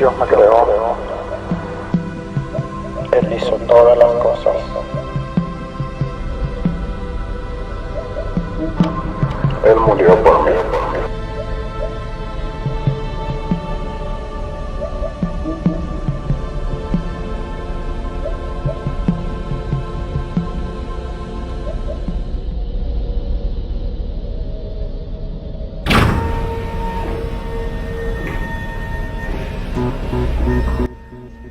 Dios me creó, Él hizo todas las cosas. Él murió por mí.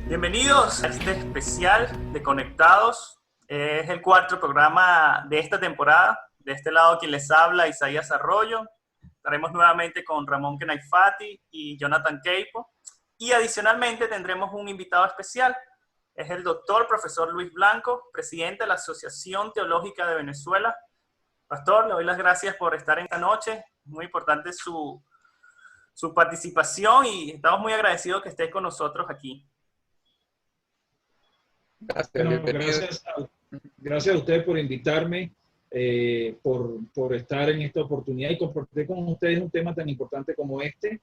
Bienvenidos a este especial de Conectados. Es el cuarto programa de esta temporada. De este lado quien les habla, Isaías Arroyo. Estaremos nuevamente con Ramón Kenaifati y Jonathan Keipo. Y adicionalmente tendremos un invitado especial. Es el doctor profesor Luis Blanco, presidente de la Asociación Teológica de Venezuela. Pastor, le doy las gracias por estar esta noche. Muy importante su participación y estamos muy agradecidos que esté con nosotros aquí. Gracias a ustedes por invitarme, por estar en esta oportunidad y compartir con ustedes un tema tan importante como este,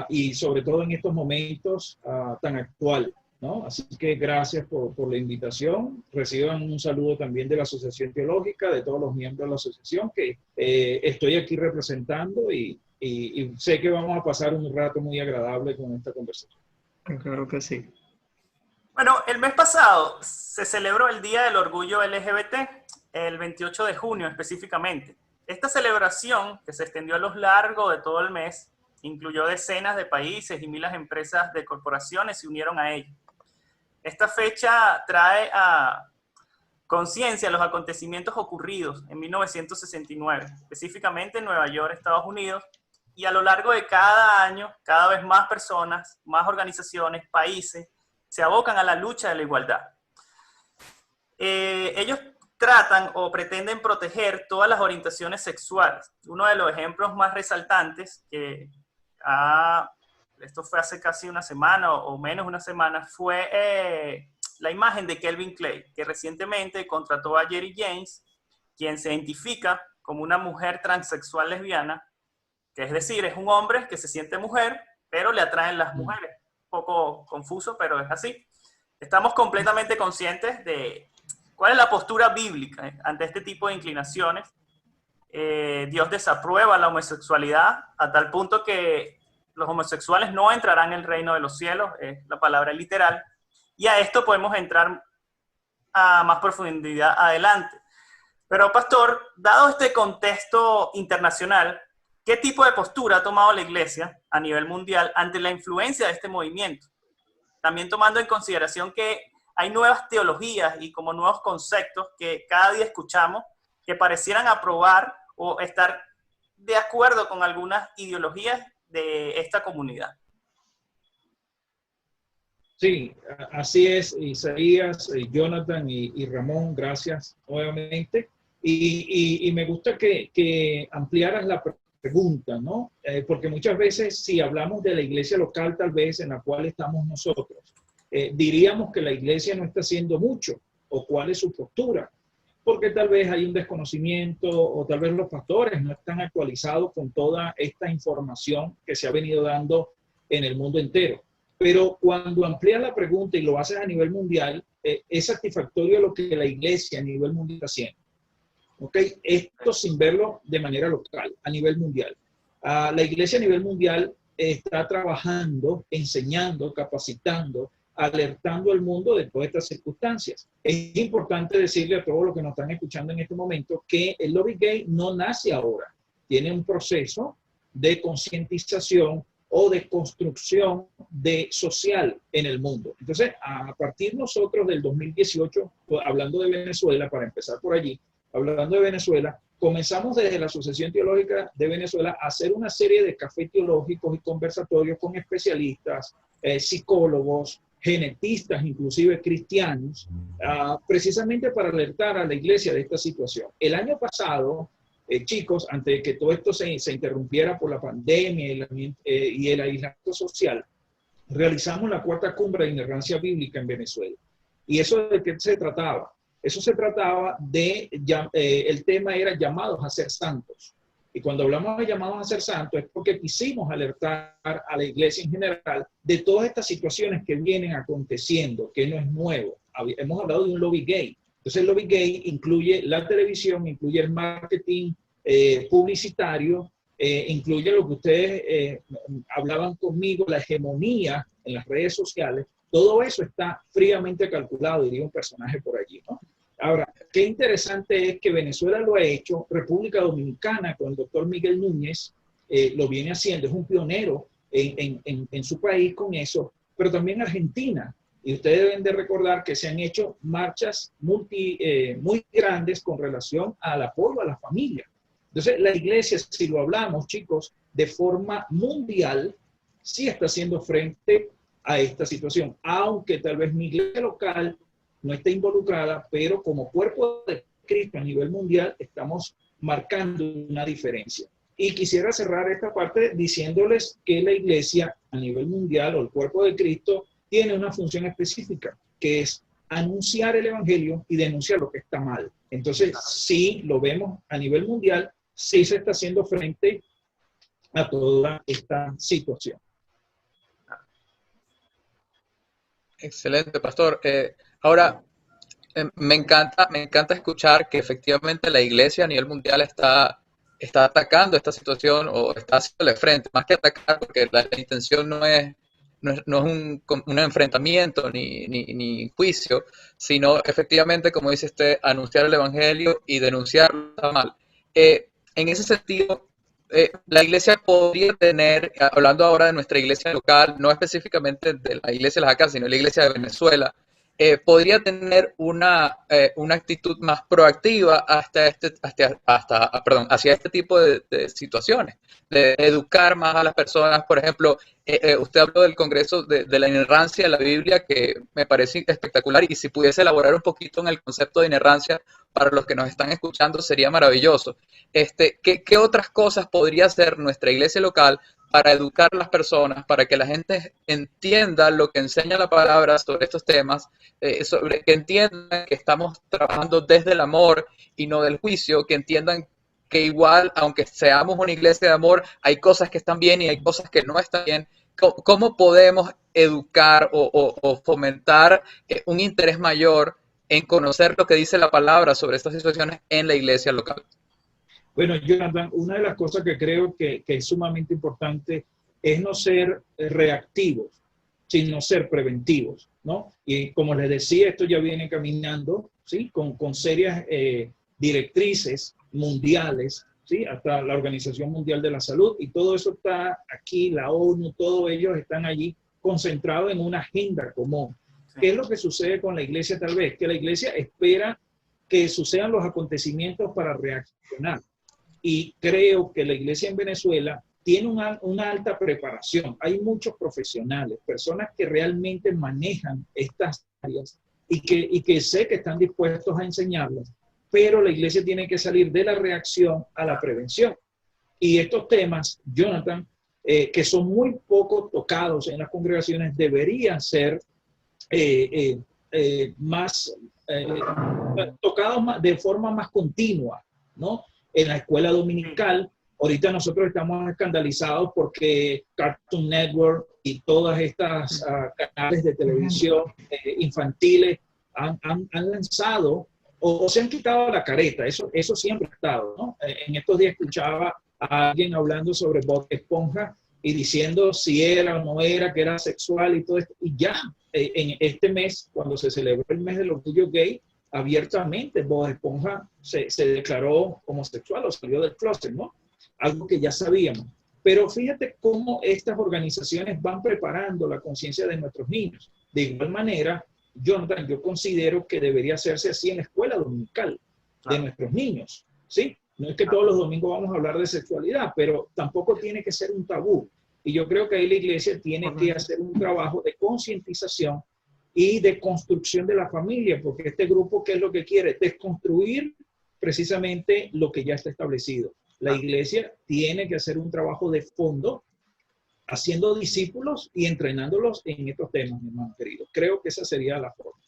y sobre todo en estos momentos tan actual, ¿no? Así que gracias por la invitación. Reciban un saludo también de la Asociación Teológica, de todos los miembros de la asociación que estoy aquí representando y sé que vamos a pasar un rato muy agradable con esta conversación. Claro que sí. Bueno, el mes pasado se celebró el Día del Orgullo LGBT, el 28 de junio específicamente. Esta celebración, que se extendió a lo largo de todo el mes, incluyó decenas de países y miles de empresas de corporaciones se unieron a ella. Esta fecha trae a conciencia los acontecimientos ocurridos en 1969, específicamente en Nueva York, Estados Unidos, y a lo largo de cada año, cada vez más personas, más organizaciones, países, se abocan a la lucha de la igualdad. Ellos tratan o pretenden proteger todas las orientaciones sexuales. Uno de los ejemplos más resaltantes, esto fue hace casi una semana o menos una semana, fue la imagen de Calvin Klein, que recientemente contrató a Jerry James, quien se identifica como una mujer transexual lesbiana, que es decir, es un hombre que se siente mujer, pero le atraen las mujeres. Poco confuso, pero es así. Estamos completamente conscientes de cuál es la postura bíblica ante este tipo de inclinaciones. Dios desaprueba la homosexualidad a tal punto que los homosexuales no entrarán en el reino de los cielos, es la palabra literal, y a esto podemos entrar a más profundidad adelante. Pero, pastor, dado este contexto internacional, ¿qué tipo de postura ha tomado la Iglesia a nivel mundial ante la influencia de este movimiento? También tomando en consideración que hay nuevas teologías y como nuevos conceptos que cada día escuchamos que parecieran aprobar o estar de acuerdo con algunas ideologías de esta comunidad. Sí, así es, Isaías, Jonathan y Ramón, gracias nuevamente. Y me gusta que ampliaras la pregunta, ¿no? Porque muchas veces si hablamos de la iglesia local tal vez en la cual estamos nosotros, diríamos que la iglesia no está haciendo mucho, o cuál es su postura, porque tal vez hay un desconocimiento, o tal vez los pastores no están actualizados con toda esta información que se ha venido dando en el mundo entero. Pero cuando amplías la pregunta y lo haces a nivel mundial, es satisfactorio lo que la iglesia a nivel mundial está haciendo. ¿Okay? Esto sin verlo de manera local, a nivel mundial. La iglesia a nivel mundial está trabajando, enseñando, capacitando, alertando al mundo de todas estas circunstancias. Es importante decirle a todos los que nos están escuchando en este momento que el lobby gay no nace ahora. Tiene un proceso de concientización o de construcción social en el mundo. Entonces, a partir nosotros del 2018, hablando de Venezuela, para empezar por allí, hablando de Venezuela, comenzamos desde la Asociación Teológica de Venezuela a hacer una serie de cafés teológicos y conversatorios con especialistas, psicólogos, genetistas, inclusive cristianos, precisamente para alertar a la iglesia de esta situación. El año pasado, chicos, antes de que todo esto se interrumpiera por la pandemia y el aislamiento social, realizamos la cuarta cumbre de inerrancia bíblica en Venezuela. ¿Y eso de qué se trataba? Eso se trataba de, el tema era llamados a ser santos. Y cuando hablamos de llamados a ser santos es porque quisimos alertar a la iglesia en general de todas estas situaciones que vienen aconteciendo, que no es nuevo. Hemos hablado de un lobby gay. Entonces el lobby gay incluye la televisión, incluye el marketing publicitario, incluye lo que ustedes hablaban conmigo, la hegemonía en las redes sociales. Todo eso está fríamente calculado, diría un personaje por allí, ¿no? Ahora, qué interesante es que Venezuela lo ha hecho, República Dominicana con el doctor Miguel Núñez lo viene haciendo, es un pionero en su país con eso, pero también Argentina. Y ustedes deben de recordar que se han hecho marchas muy grandes con relación al apoyo a la familia. Entonces, la iglesia, si lo hablamos, chicos, de forma mundial, sí está haciendo frente a esta situación, aunque tal vez mi iglesia local no está involucrada, pero como cuerpo de Cristo a nivel mundial estamos marcando una diferencia. Y quisiera cerrar esta parte diciéndoles que la iglesia a nivel mundial o el cuerpo de Cristo tiene una función específica, que es anunciar el evangelio y denunciar lo que está mal. Entonces, sí lo vemos a nivel mundial, sí se está haciendo frente a toda esta situación. Excelente, pastor. Ahora, me encanta escuchar que efectivamente la iglesia a nivel mundial está atacando esta situación o está haciéndole frente, más que atacar, porque la intención no es un enfrentamiento ni juicio, sino efectivamente, como dice usted, anunciar el evangelio y denunciar lo que está mal. En ese sentido, la iglesia podría tener, hablando ahora de nuestra iglesia local, no específicamente de la iglesia de las Acá, sino la iglesia de Venezuela, podría tener una actitud más proactiva hacia este tipo de situaciones, de educar más a las personas. Por ejemplo, usted habló del Congreso de la inerrancia de la Biblia, que me parece espectacular, y si pudiese elaborar un poquito en el concepto de inerrancia para los que nos están escuchando, sería maravilloso. ¿Qué otras cosas podría hacer nuestra iglesia local para educar a las personas, para que la gente entienda lo que enseña la palabra sobre estos temas, que entiendan que estamos trabajando desde el amor y no del juicio, que entiendan que igual, aunque seamos una iglesia de amor, hay cosas que están bien y hay cosas que no están bien? ¿Cómo podemos educar o fomentar un interés mayor en conocer lo que dice la palabra sobre estas situaciones en la iglesia local? Bueno, Jonathan, una de las cosas que creo que es sumamente importante es no ser reactivos, sino ser preventivos, ¿no? Y como les decía, esto ya viene caminando, ¿sí? Con serias directrices mundiales, ¿sí? Hasta la Organización Mundial de la Salud, y todo eso está aquí, la ONU, todos ellos están allí concentrados en una agenda común. Sí. ¿Qué es lo que sucede con la iglesia tal vez? Que la iglesia espera que sucedan los acontecimientos para reaccionar. Y creo que la iglesia en Venezuela tiene una alta preparación. Hay muchos profesionales, personas que realmente manejan estas áreas y que sé que están dispuestos a enseñarlas, pero la iglesia tiene que salir de la reacción a la prevención. Y estos temas, Jonathan, que son muy poco tocados en las congregaciones, deberían ser tocados de forma más continua, ¿no? En la escuela dominical, ahorita nosotros estamos escandalizados porque Cartoon Network y todas estas canales de televisión infantiles han lanzado o se han quitado la careta. Eso siempre ha estado, ¿no? En estos días escuchaba a alguien hablando sobre Bob Esponja y diciendo si era o no era, que era sexual y todo esto. Y ya en este mes, cuando se celebró el mes del orgullo gay, abiertamente Bob Esponja se declaró homosexual o salió del closet, ¿no? Algo que ya sabíamos. Pero fíjate cómo estas organizaciones van preparando la conciencia de nuestros niños. De igual manera, Jonathan, yo considero que debería hacerse así en la escuela dominical de nuestros niños, ¿sí? No es que todos los domingos vamos a hablar de sexualidad, pero tampoco tiene que ser un tabú. Y yo creo que ahí la iglesia tiene que hacer un trabajo de concientización y de construcción de la familia, porque este grupo, ¿qué es lo que quiere? Desconstruir precisamente lo que ya está establecido. La iglesia tiene que hacer un trabajo de fondo, haciendo discípulos y entrenándolos en estos temas, mi hermano querido. Creo que esa sería la forma.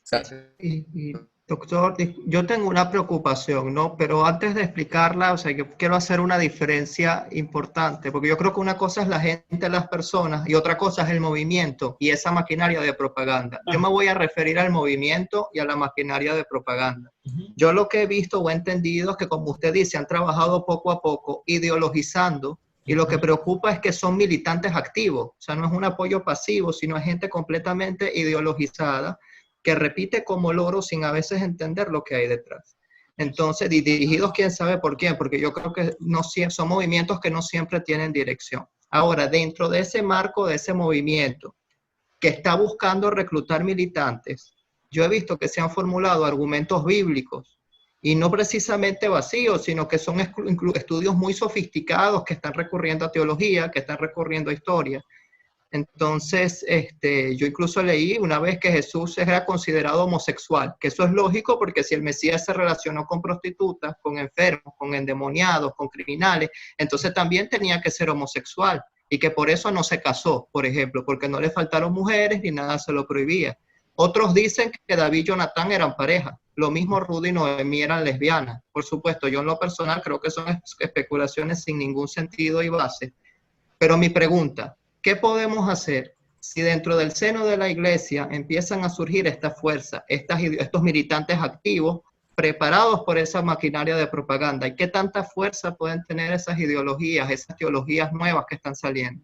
Gracias. Y Doctor, yo tengo una preocupación, ¿no? Pero antes de explicarla, o sea, yo quiero hacer una diferencia importante, porque yo creo que una cosa es la gente, las personas, y otra cosa es el movimiento y esa maquinaria de propaganda. Yo me voy a referir al movimiento y a la maquinaria de propaganda. Yo lo que he visto o he entendido es que, como usted dice, han trabajado poco a poco ideologizando, y lo que preocupa es que son militantes activos, o sea, no es un apoyo pasivo, sino es gente completamente ideologizada, que repite como loro sin a veces entender lo que hay detrás. Entonces, dirigidos quién sabe por quién, porque yo creo que no, son movimientos que no siempre tienen dirección. Ahora, dentro de ese marco, de ese movimiento que está buscando reclutar militantes, yo he visto que se han formulado argumentos bíblicos, y no precisamente vacíos, sino que son estudios muy sofisticados que están recurriendo a teología, que están recurriendo a historia. Entonces, yo incluso leí una vez que Jesús era considerado homosexual, que eso es lógico porque si el Mesías se relacionó con prostitutas, con enfermos, con endemoniados, con criminales, entonces también tenía que ser homosexual y que por eso no se casó, por ejemplo, porque no le faltaron mujeres ni nada se lo prohibía. Otros dicen que David y Jonatán eran pareja, lo mismo Ruth y Noemí eran lesbianas. Por supuesto, yo en lo personal creo que son especulaciones sin ningún sentido y base. Pero mi pregunta, ¿qué podemos hacer si dentro del seno de la iglesia empiezan a surgir estas fuerzas, estos militantes activos preparados por esa maquinaria de propaganda? ¿Y qué tanta fuerza pueden tener esas ideologías, esas teologías nuevas que están saliendo?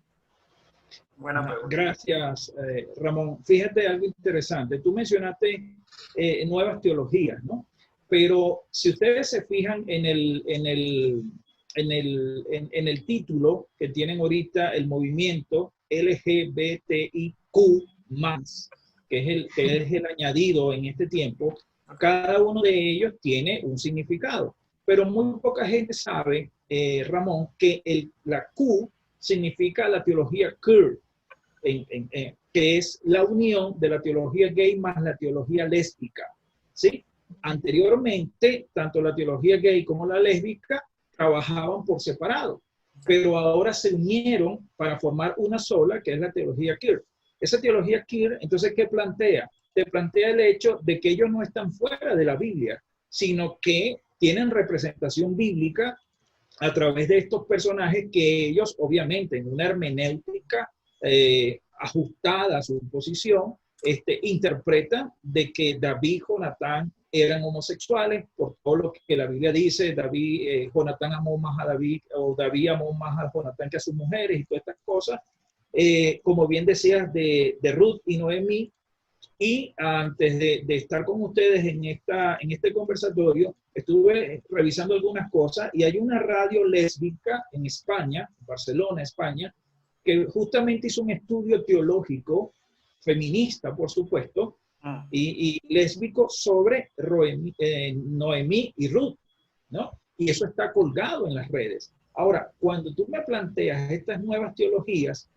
Buena pregunta. Gracias, Ramón. Fíjate algo interesante. Tú mencionaste nuevas teologías, ¿no? Pero si ustedes se fijan en el título que tienen ahorita, el movimiento LGBTIQ+, que es el añadido en este tiempo, cada uno de ellos tiene un significado. Pero muy poca gente sabe, Ramón, que la Q significa la teología queer, que es la unión de la teología gay más la teología lésbica, ¿sí? Anteriormente, tanto la teología gay como la lésbica trabajaban por separado, pero ahora se unieron para formar una sola, que es la teología queer. Esa teología queer, entonces, ¿qué plantea? Te plantea el hecho de que ellos no están fuera de la Biblia, sino que tienen representación bíblica a través de estos personajes que ellos, obviamente, en una hermenéutica ajustada a su posición, interpretan de que David y Jonatán eran homosexuales, por todo lo que la Biblia dice. Jonatán amó más a David, o David amó más a Jonatán que a sus mujeres, y todas estas cosas. Como bien decías, de Ruth y Noemí. Y antes de estar con ustedes en este conversatorio, estuve revisando algunas cosas, y hay una radio lésbica en España, Barcelona, España, que justamente hizo un estudio teológico, feminista, por supuesto, y lésbico sobre Noemí y Ruth, ¿no? Y eso está colgado en las redes. Ahora, cuando tú me planteas estas nuevas teologías,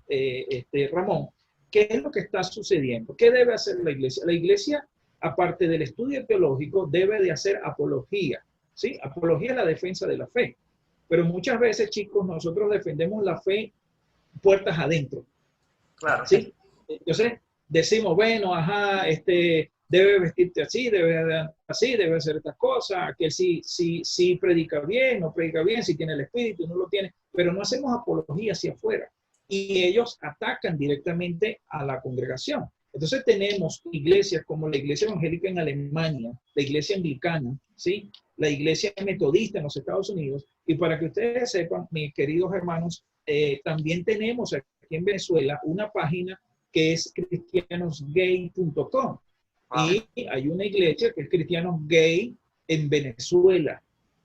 Ramón, ¿qué es lo que está sucediendo? ¿Qué debe hacer la iglesia? La iglesia, aparte del estudio teológico, debe de hacer apología, ¿sí? Apología es la defensa de la fe. Pero muchas veces, chicos, nosotros defendemos la fe puertas adentro. Claro. ¿Sí? Entonces, decimos, bueno, ajá, debe vestirte así, debe hacer estas cosas, que sí predica bien, no predica bien, si tiene el espíritu, no lo tiene, pero no hacemos apología hacia afuera. Y ellos atacan directamente a la congregación. Entonces tenemos iglesias como la iglesia evangélica en Alemania, la iglesia anglicana, ¿sí? La iglesia metodista en los Estados Unidos. Y para que ustedes sepan, mis queridos hermanos, también tenemos aquí en Venezuela una página que es cristianosgay.com. Y hay una iglesia que es Cristianos Gay en Venezuela.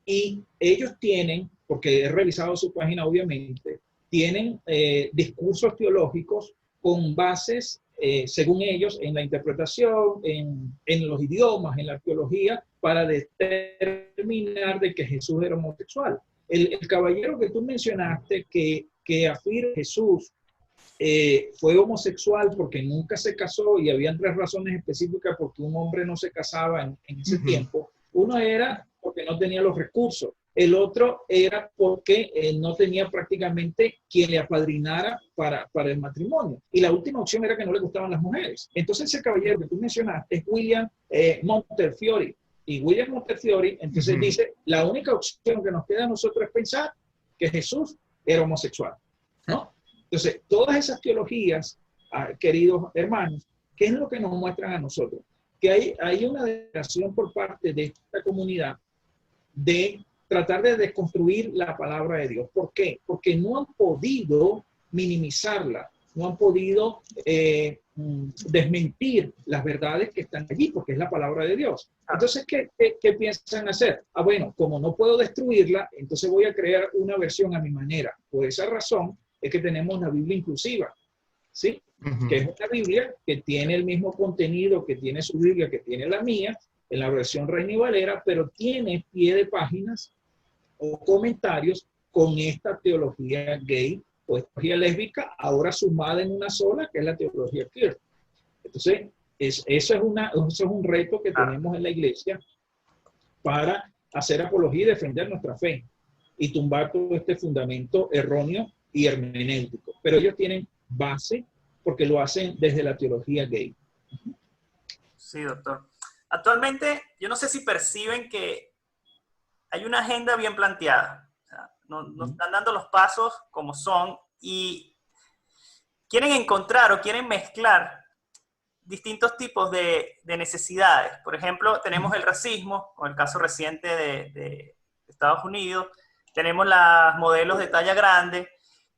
Y ellos tienen, porque he revisado su página obviamente, tienen discursos teológicos con bases, según ellos, en la interpretación, en los idiomas, en la teología, para determinar de que Jesús era homosexual. El caballero que tú mencionaste que afirma que Jesús fue homosexual porque nunca se casó, y habían 3 razones específicas por qué un hombre no se casaba en ese tiempo. Uno era porque no tenía los recursos. El otro era porque no tenía prácticamente quien le apadrinara para el matrimonio. Y la última opción era que no le gustaban las mujeres. Entonces ese caballero que tú mencionaste es William Montefiore. y William Montefiore, entonces dice, la única opción que nos queda a nosotros es pensar que Jesús era homosexual, ¿no? Entonces, todas esas teologías, queridos hermanos, ¿qué es lo que nos muestran a nosotros? Que hay una dedicación por parte de esta comunidad de tratar de desconstruir la palabra de Dios. ¿Por qué? Porque no han podido minimizarla, no han podido desmentir las verdades que están allí, porque es la palabra de Dios. Entonces, ¿qué piensan hacer? Bueno, como no puedo destruirla, entonces voy a crear una versión a mi manera. Por esa razón es que tenemos la Biblia inclusiva, ¿sí? Que es una Biblia que tiene el mismo contenido que tiene su Biblia, que tiene la mía, en la versión Reina y Valera, pero tiene pie de páginas o comentarios con esta teología gay o teología lésbica, ahora sumada en una sola, que es la teología queer. Entonces, eso es un reto que tenemos en la iglesia para hacer apología y defender nuestra fe y tumbar todo este fundamento erróneo y hermenéutico. Pero ellos tienen base porque lo hacen desde la teología gay. Sí, doctor. Actualmente, yo no sé si perciben que hay una agenda bien planteada. O sea, nos están dando los pasos como son y quieren encontrar o quieren mezclar distintos tipos de necesidades. Por ejemplo, tenemos el racismo, con el caso reciente de Estados Unidos. Tenemos las modelos de talla grande,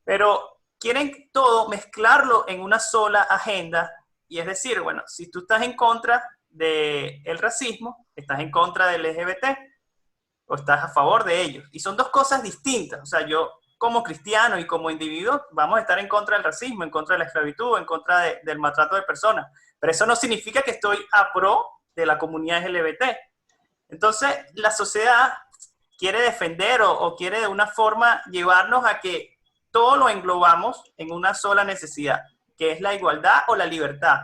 pero quieren todo mezclarlo en una sola agenda. Y es decir, bueno, si tú estás en contra del racismo, estás en contra del LGBT o estás a favor de ellos. Y son dos cosas distintas. O sea, yo como cristiano y como individuo vamos a estar en contra del racismo, en contra de la esclavitud, en contra del maltrato de personas. Pero eso no significa que estoy a pro de la comunidad LGBT. Entonces, la sociedad quiere defender o quiere de una forma llevarnos a que todo lo englobamos en una sola necesidad, que es la igualdad o la libertad.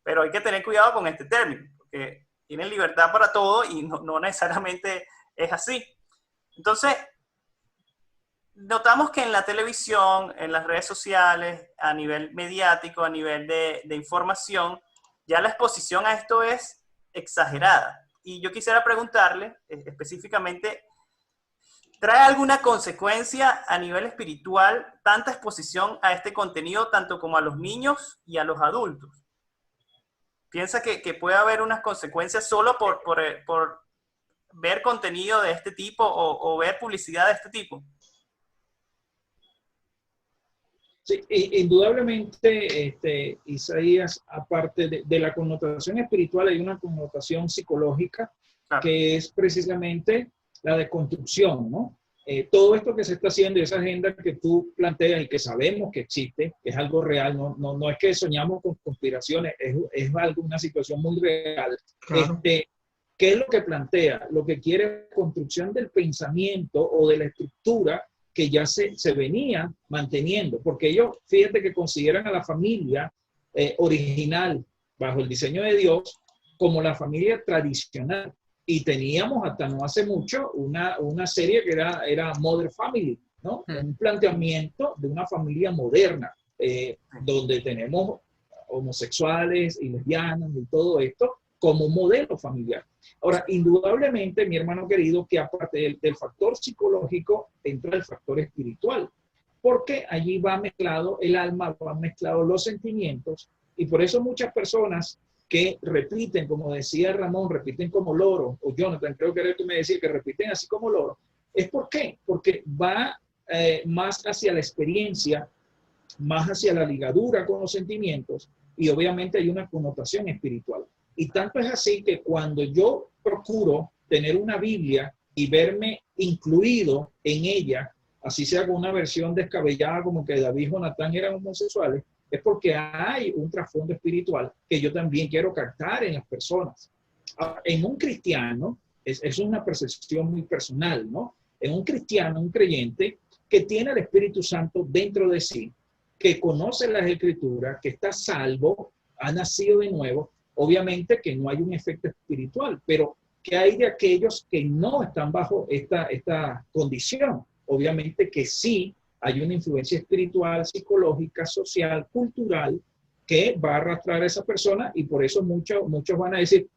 Pero hay que tener cuidado con este término, porque tienen libertad para todo y no necesariamente es así. Entonces, notamos que en la televisión, en las redes sociales, a nivel mediático, a nivel de información, ya la exposición a esto es exagerada. Y yo quisiera preguntarle específicamente, ¿trae alguna consecuencia a nivel espiritual tanta exposición a este contenido, tanto como a los niños y a los adultos? ¿Piensa que puede haber unas consecuencias solo por ver contenido de este tipo o ver publicidad de este tipo? Sí, indudablemente, Isaías, aparte de la connotación espiritual, hay una connotación psicológica, claro, que es precisamente la deconstrucción, ¿no? Todo esto que se está haciendo y esa agenda que tú planteas y que sabemos que existe, que es algo real, no es que soñamos con conspiraciones, es algo, una situación muy real. Claro. ¿Qué es lo que plantea? Lo que quiere es construcción del pensamiento o de la estructura que ya se venía manteniendo, porque ellos, fíjate que consideran a la familia original bajo el diseño de Dios como la familia tradicional. Y teníamos hasta no hace mucho una serie que era Modern Family, ¿no? Un planteamiento de una familia moderna, donde tenemos homosexuales y lesbianas y todo esto como modelo familiar. Ahora, indudablemente, mi hermano querido, que aparte del factor psicológico, entra el factor espiritual, porque allí va mezclado el alma, van mezclados los sentimientos, y por eso muchas personas que repiten, como decía Ramón, repiten como loro, o Jonathan, creo que era tú me decías que repiten así como loro. ¿Es por qué? Porque va más hacia la experiencia, más hacia la ligadura con los sentimientos, y obviamente hay una connotación espiritual. Y tanto es así que cuando yo procuro tener una Biblia y verme incluido en ella, así sea con una versión descabellada como que David y Jonatán eran homosexuales, es porque hay un trasfondo espiritual que yo también quiero captar en las personas. En un cristiano, es una percepción muy personal, ¿no? En un cristiano, un creyente que tiene el Espíritu Santo dentro de sí, que conoce las Escrituras, que está salvo, ha nacido de nuevo, obviamente que no hay un efecto espiritual, pero ¿qué hay de aquellos que no están bajo esta condición? Obviamente que sí hay una influencia espiritual, psicológica, social, cultural, que va a arrastrar a esa persona, y por eso muchos van a decir,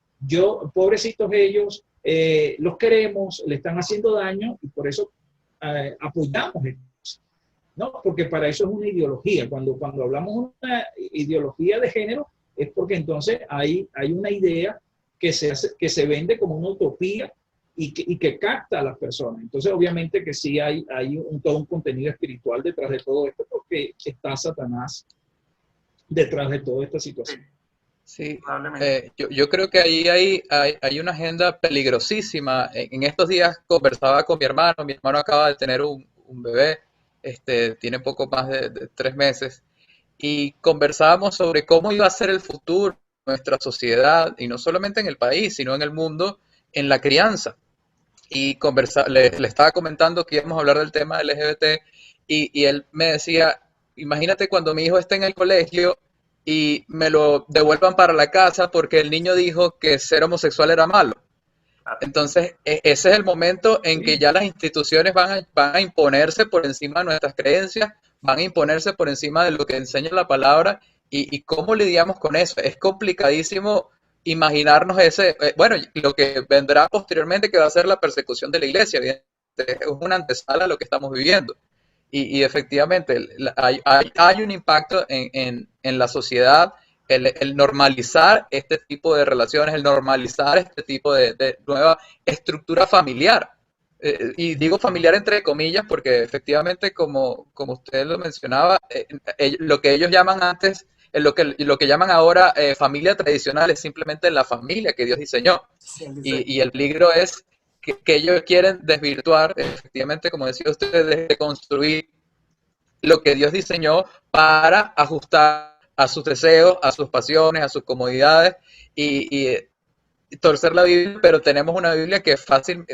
pobrecitos ellos, los queremos, le están haciendo daño y por eso apoyamos esto, ¿no? Porque para eso es una ideología. Cuando hablamos de una ideología de género, es porque entonces hay una idea que se vende como una utopía y que capta a las personas. Entonces, obviamente que sí hay todo un contenido espiritual detrás de todo esto, porque está Satanás detrás de toda esta situación. Sí, yo creo que ahí hay una agenda peligrosísima. En estos días conversaba con mi hermano acaba de tener un bebé, tiene poco más de 3 meses, y conversábamos sobre cómo iba a ser el futuro de nuestra sociedad, y no solamente en el país, sino en el mundo, en la crianza. Y le estaba comentando que íbamos a hablar del tema LGBT, y él me decía, imagínate cuando mi hijo esté en el colegio y me lo devuelvan para la casa porque el niño dijo que ser homosexual era malo. Entonces, ese es el momento en que ya las instituciones van a imponerse por encima de nuestras creencias, van a imponerse por encima de lo que enseña la palabra, y cómo lidiamos con eso. Es complicadísimo imaginarnos bueno, lo que vendrá posteriormente, que va a ser la persecución de la iglesia. Es una antesala a lo que estamos viviendo. Y efectivamente, hay un impacto en la sociedad, el normalizar este tipo de relaciones, el normalizar este tipo de nueva estructura familiar. Y digo familiar entre comillas porque efectivamente, como usted lo mencionaba, lo que ellos llaman antes, lo que llaman ahora familia tradicional, es simplemente la familia que Dios diseñó. Y el peligro es que ellos quieren desvirtuar, efectivamente, como decía usted, de construir lo que Dios diseñó para ajustar a sus deseos, a sus pasiones, a sus comodidades, y torcer la Biblia. Pero tenemos una Biblia que es fácil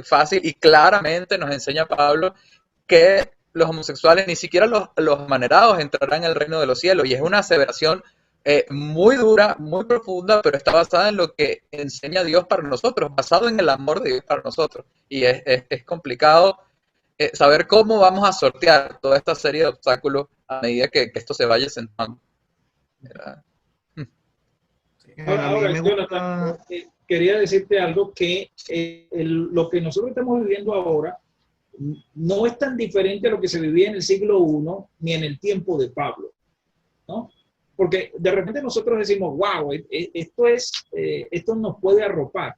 y claramente nos enseña Pablo que los homosexuales, ni siquiera los amanerados, entrarán en el reino de los cielos. Y es una aseveración muy dura, muy profunda, pero está basada en lo que enseña Dios para nosotros, basado en el amor de Dios para nosotros. Y es complicado saber cómo vamos a sortear toda esta serie de obstáculos a medida que esto se vaya sentando. Ahora, Jonathan, quería decirte algo, que lo que nosotros estamos viviendo ahora no es tan diferente a lo que se vivía en el siglo I ni en el tiempo de Pablo, ¿no? Porque de repente nosotros decimos, wow, esto nos puede arropar.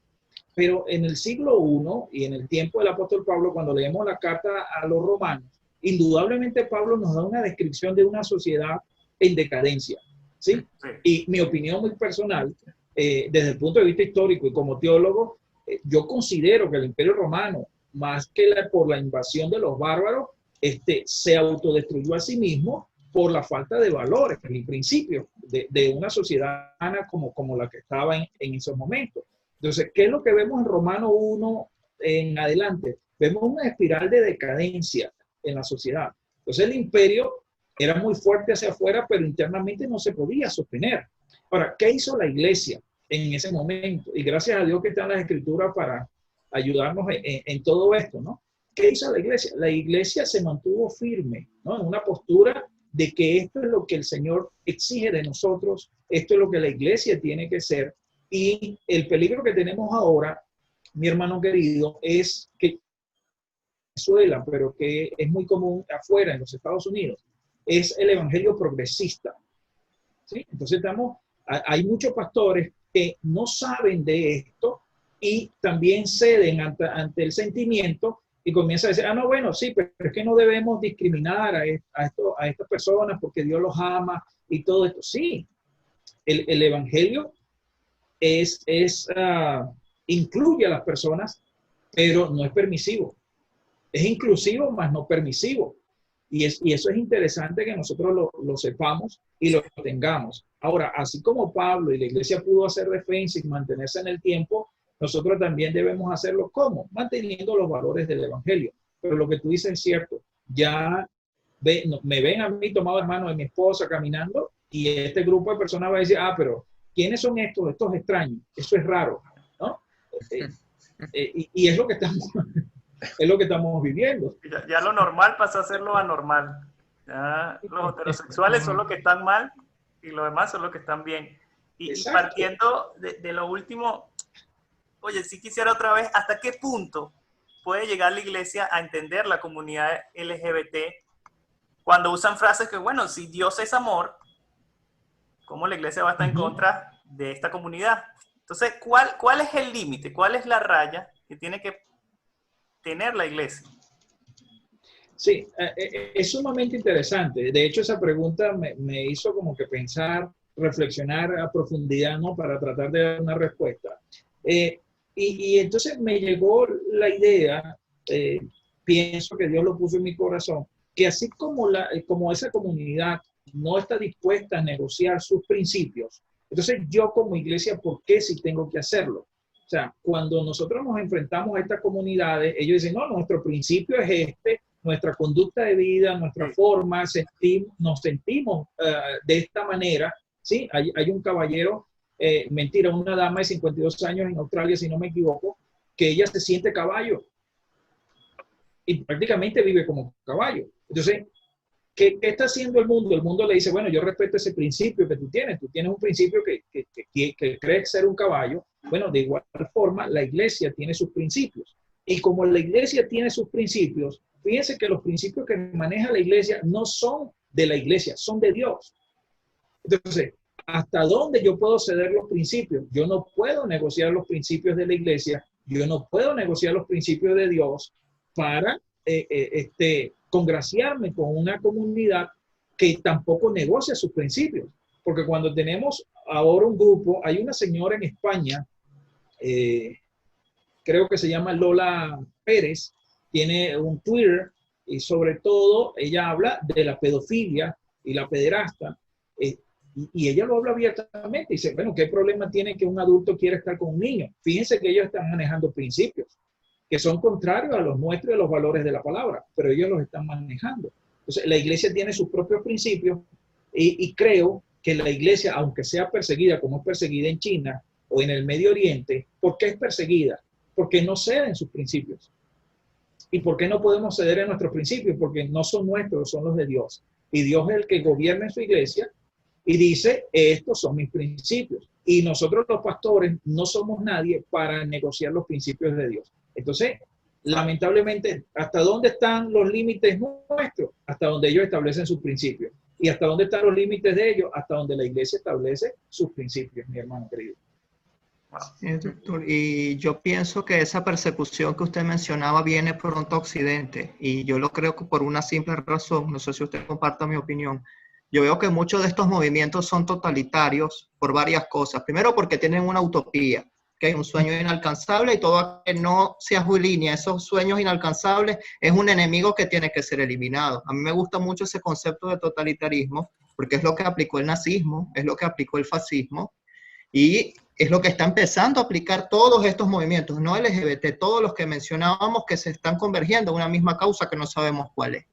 Pero en el siglo I y en el tiempo del apóstol Pablo, cuando leemos la carta a los romanos, indudablemente Pablo nos da una descripción de una sociedad en decadencia, ¿sí? Y mi opinión muy personal, desde el punto de vista histórico y como teólogo, yo considero que el Imperio Romano, más que por la invasión de los bárbaros, se autodestruyó a sí mismo por la falta de valores y principios de una sociedad como la que estaba en esos momentos. Entonces, ¿qué es lo que vemos en Romanos 1 en adelante? Vemos una espiral de decadencia en la sociedad. Entonces, el imperio era muy fuerte hacia afuera, pero internamente no se podía sostener. Ahora, ¿qué hizo la iglesia en ese momento? Y gracias a Dios que están las escrituras para ayudarnos en todo esto, ¿no? ¿Qué hizo la iglesia? La iglesia se mantuvo firme, ¿no? En una postura de que esto es lo que el Señor exige de nosotros, esto es lo que la iglesia tiene que ser. Y el peligro que tenemos ahora, mi hermano querido, es que Venezuela, pero que es muy común afuera, en los Estados Unidos, es el evangelio progresista, ¿sí? Entonces hay muchos pastores que no saben de esto y también ceden ante el sentimiento y comienzan a decir, no, bueno, sí, pero es que no debemos discriminar a estas personas porque Dios los ama y todo esto. Sí, el evangelio incluye a las personas, pero no es permisivo. Es inclusivo, mas no permisivo. Y eso es interesante que nosotros lo sepamos y lo tengamos. Ahora, así como Pablo y la iglesia pudo hacer defensa y mantenerse en el tiempo, nosotros también debemos hacerlo. ¿Cómo? Manteniendo los valores del evangelio. Pero lo que tú dices es cierto. Ya me ven a mí tomado hermano de mi esposa caminando y este grupo de personas va a decir, pero ¿quiénes son estos extraños? Eso es raro, ¿no? Y es lo que estamos viviendo. Ya lo normal pasa a ser lo anormal. Ya los heterosexuales son los que están mal y los demás son los que están bien. Y partiendo de lo último, oye, sí quisiera otra vez, ¿hasta qué punto puede llegar la iglesia a entender la comunidad LGBT cuando usan frases que, bueno, si Dios es amor, ¿cómo la iglesia va a estar en contra de esta comunidad? Entonces, ¿cuál es el límite? ¿Cuál es la raya que tiene que tener la iglesia? Sí, es sumamente interesante. De hecho, esa pregunta me hizo como que pensar, reflexionar a profundidad, ¿no? Para tratar de dar una respuesta. Y entonces me llegó la idea, pienso que Dios lo puso en mi corazón, que así como esa comunidad no está dispuesta a negociar sus principios, entonces yo como iglesia, ¿por qué sí tengo que hacerlo? O sea, cuando nosotros nos enfrentamos a estas comunidades, ellos dicen, no, nuestro principio es este, nuestra conducta de vida, nuestra forma, nos sentimos de esta manera, ¿sí? Hay un caballero, mentira, una dama de 52 años en Australia, si no me equivoco, que ella se siente caballo y prácticamente vive como caballo. Entonces, ¿qué está haciendo el mundo? El mundo le dice, bueno, yo respeto ese principio que tú tienes un principio que crees ser un caballo. Bueno, de igual forma, la iglesia tiene sus principios. Y como la iglesia tiene sus principios, fíjense que los principios que maneja la iglesia no son de la iglesia, son de Dios. Entonces, ¿hasta dónde yo puedo ceder los principios? Yo no puedo negociar los principios de la iglesia, yo no puedo negociar los principios de Dios para congraciarme con una comunidad que tampoco negocia sus principios. Porque cuando tenemos ahora un grupo, hay una señora en España, creo que se llama Lola Pérez, tiene un Twitter y sobre todo ella habla de la pedofilia y la pederasta, y ella lo habla abiertamente. Dice, bueno, ¿qué problema tiene que un adulto quiera estar con un niño? Fíjense que ellos están manejando principios que son contrarios a los nuestros y a los valores de la palabra, pero ellos los están manejando. Entonces, la iglesia tiene sus propios principios y creo que la iglesia, aunque sea perseguida como es perseguida en China o en el Medio Oriente, ¿por qué es perseguida? Porque no ceden sus principios. ¿Y por qué no podemos ceder en nuestros principios? Porque no son nuestros, son los de Dios. Y Dios es el que gobierna en su iglesia y dice, estos son mis principios. Y nosotros los pastores no somos nadie para negociar los principios de Dios. Entonces, lamentablemente, ¿hasta dónde están los límites nuestros? Hasta donde ellos establecen sus principios. ¿Y hasta dónde están los límites de ellos? Hasta donde la iglesia establece sus principios, mi hermano querido. Sí, doctor. Y yo pienso que esa persecución que usted mencionaba viene pronto a Occidente. Y yo lo creo que por una simple razón, no sé si usted comparta mi opinión. Yo veo que muchos de estos movimientos son totalitarios por varias cosas. Primero, porque tienen una utopía, que hay un sueño inalcanzable y todo que no sea línea, esos sueños inalcanzables es un enemigo que tiene que ser eliminado. A mí me gusta mucho ese concepto de totalitarismo porque es lo que aplicó el nazismo, es lo que aplicó el fascismo y es lo que está empezando a aplicar todos estos movimientos, no LGBT, todos los que mencionábamos que se están convergiendo en una misma causa que no sabemos cuál es.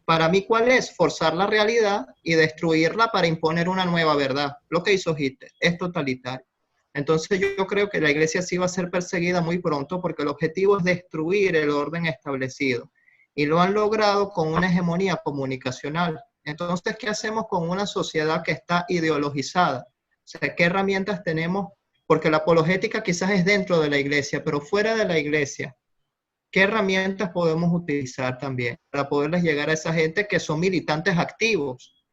Para mí, ¿cuál es? Forzar la realidad y destruirla para imponer una nueva verdad. Lo que hizo Hitler es totalitario. Entonces yo creo que la iglesia sí va a ser perseguida muy pronto porque el objetivo es destruir el orden establecido. Y lo han logrado con una hegemonía comunicacional. Entonces, ¿qué hacemos con una sociedad que está ideologizada? O sea, ¿qué herramientas tenemos? Porque la apologética quizás es dentro de la iglesia, pero fuera de la iglesia, ¿qué herramientas podemos utilizar también para poderles llegar a esa gente que son militantes activos?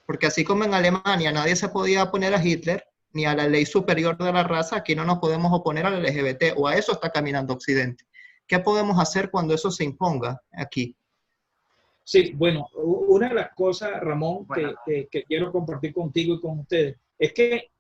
Porque así como en Alemania nadie se podía oponer a Hitler, ni a la ley superior de la raza, aquí no nos podemos oponer al LGBT, o a eso está caminando Occidente. ¿Qué podemos hacer cuando eso se imponga aquí? Sí, bueno, una de las cosas, Ramón, que quiero compartir contigo y con ustedes, es que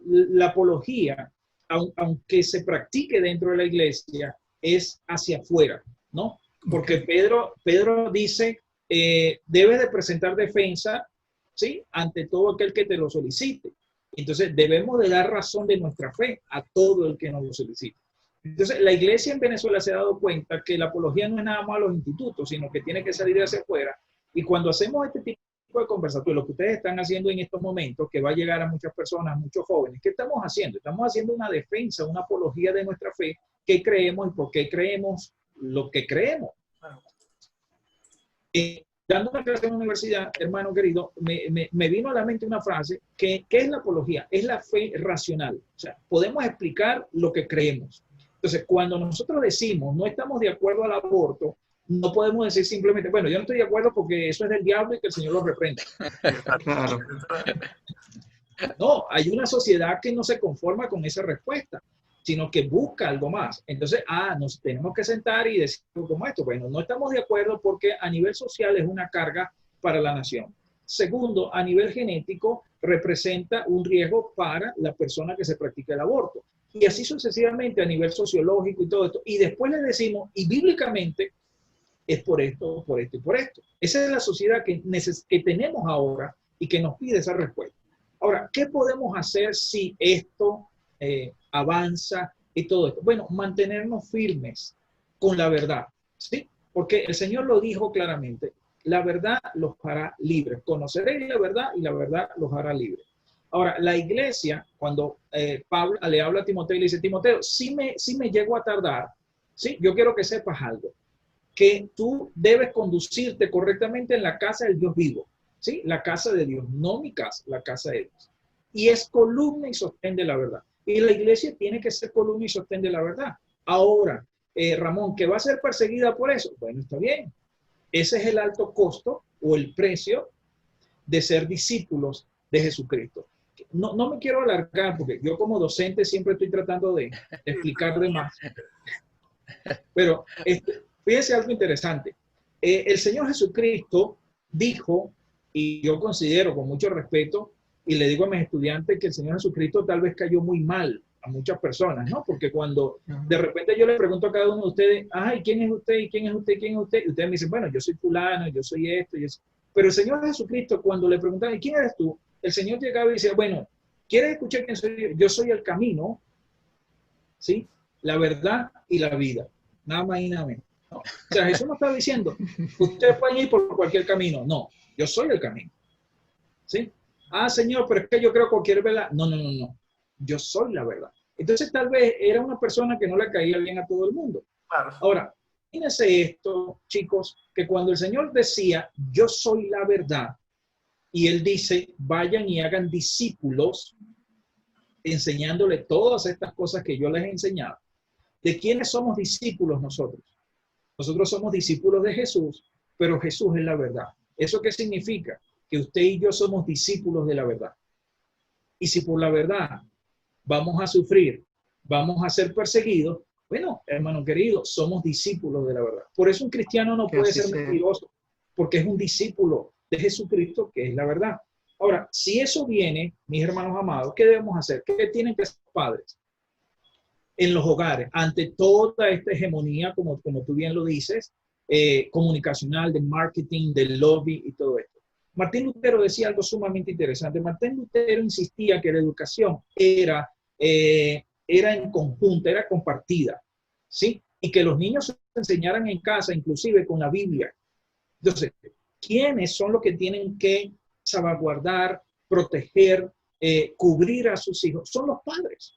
la apología, aunque se practique dentro de la iglesia, es hacia afuera, ¿no? Porque Pedro dice, debes de presentar defensa, ¿sí? Ante todo aquel que te lo solicite. Entonces, debemos de dar razón de nuestra fe a todo el que nos lo solicite. Entonces, la iglesia en Venezuela se ha dado cuenta que la apología no es nada más a los institutos, sino que tiene que salir hacia afuera. Y cuando hacemos este tipo de conversatorios, lo que ustedes están haciendo en estos momentos, que va a llegar a muchas personas, a muchos jóvenes, ¿qué estamos haciendo? Estamos haciendo una defensa, una apología de nuestra fe, qué creemos y por qué creemos lo que creemos. dando una clase en la universidad, hermano querido, me vino a la mente una frase que es la apología, es la fe racional. O sea, podemos explicar lo que creemos. Entonces, cuando nosotros decimos no estamos de acuerdo al aborto, no podemos decir simplemente, bueno, yo no estoy de acuerdo porque eso es del diablo y que el Señor lo reprenda. Claro. No, hay una sociedad que no se conforma con esa respuesta, sino que busca algo más. Entonces, nos tenemos que sentar y decir como esto, bueno, no estamos de acuerdo porque a nivel social es una carga para la nación. Segundo, a nivel genético representa un riesgo para la persona que se practica el aborto. Y así sucesivamente a nivel sociológico y todo esto. Y después le decimos, y bíblicamente, es por esto, por esto y por esto. Esa es la sociedad que tenemos ahora y que nos pide esa respuesta. Ahora, ¿qué podemos hacer si esto avanza y todo esto? Bueno, mantenernos firmes con la verdad, ¿sí? Porque el Señor lo dijo claramente, la verdad los hará libres. Conoceréis la verdad y la verdad los hará libres. Ahora, la iglesia, cuando Pablo le habla a Timoteo y le dice, Timoteo, si me llego a tardar, ¿sí? Yo quiero que sepas algo, que tú debes conducirte correctamente en la casa del Dios vivo, ¿sí? La casa de Dios, no mi casa, la casa de Dios. Y es columna y sostén de la verdad. Y la iglesia tiene que ser columna y sostén de la verdad. Ahora, Ramón, ¿que va a ser perseguida por eso? Bueno, está bien. Ese es el alto costo o el precio de ser discípulos de Jesucristo. No me quiero alargar porque yo como docente siempre estoy tratando de explicar de más. Pero fíjense algo interesante. El Señor Jesucristo dijo, y yo considero con mucho respeto, y le digo a mis estudiantes que el Señor Jesucristo tal vez cayó muy mal a muchas personas, ¿no? Porque cuando de repente yo le pregunto a cada uno de ustedes, ay, ¿quién es usted? ¿Y quién es usted? ¿Quién es usted? Y ustedes me dicen, bueno, yo soy fulano, yo soy esto y eso. Pero el Señor Jesucristo, cuando le preguntaban, ¿y quién eres tú? El Señor llegaba y decía, bueno, ¿quieres escuchar quién soy yo? Yo soy el camino, ¿sí? La verdad y la vida. Nada más y nada menos. ¿No? O sea, Jesús no está diciendo, ustedes pueden ir por cualquier camino. No, yo soy el camino. ¿Sí? Señor, pero es que yo creo cualquier verdad. No. Yo soy la verdad. Entonces, tal vez era una persona que no le caía bien a todo el mundo. Claro. Ahora, fíjense esto, chicos, que cuando el Señor decía, yo soy la verdad, y Él dice, vayan y hagan discípulos, enseñándole todas estas cosas que yo les he enseñado. ¿De quiénes somos discípulos nosotros? Nosotros somos discípulos de Jesús, pero Jesús es la verdad. ¿Eso qué significa? Que usted y yo somos discípulos de la verdad. Y si por la verdad vamos a sufrir, vamos a ser perseguidos, bueno, hermano querido, somos discípulos de la verdad. Por eso un cristiano no puede ser mentiroso, porque es un discípulo de Jesucristo, que es la verdad. Ahora, si eso viene, mis hermanos amados, ¿qué debemos hacer? ¿Qué tienen que hacer padres en los hogares ante toda esta hegemonía, como tú bien lo dices, comunicacional, de marketing, del lobby y todo esto? Martín Lutero decía algo sumamente interesante. Martín Lutero insistía que la educación era en conjunto, era compartida, ¿sí? Y que los niños se enseñaran en casa, inclusive con la Biblia. Entonces, ¿quiénes son los que tienen que salvaguardar, proteger, cubrir a sus hijos? Son los padres,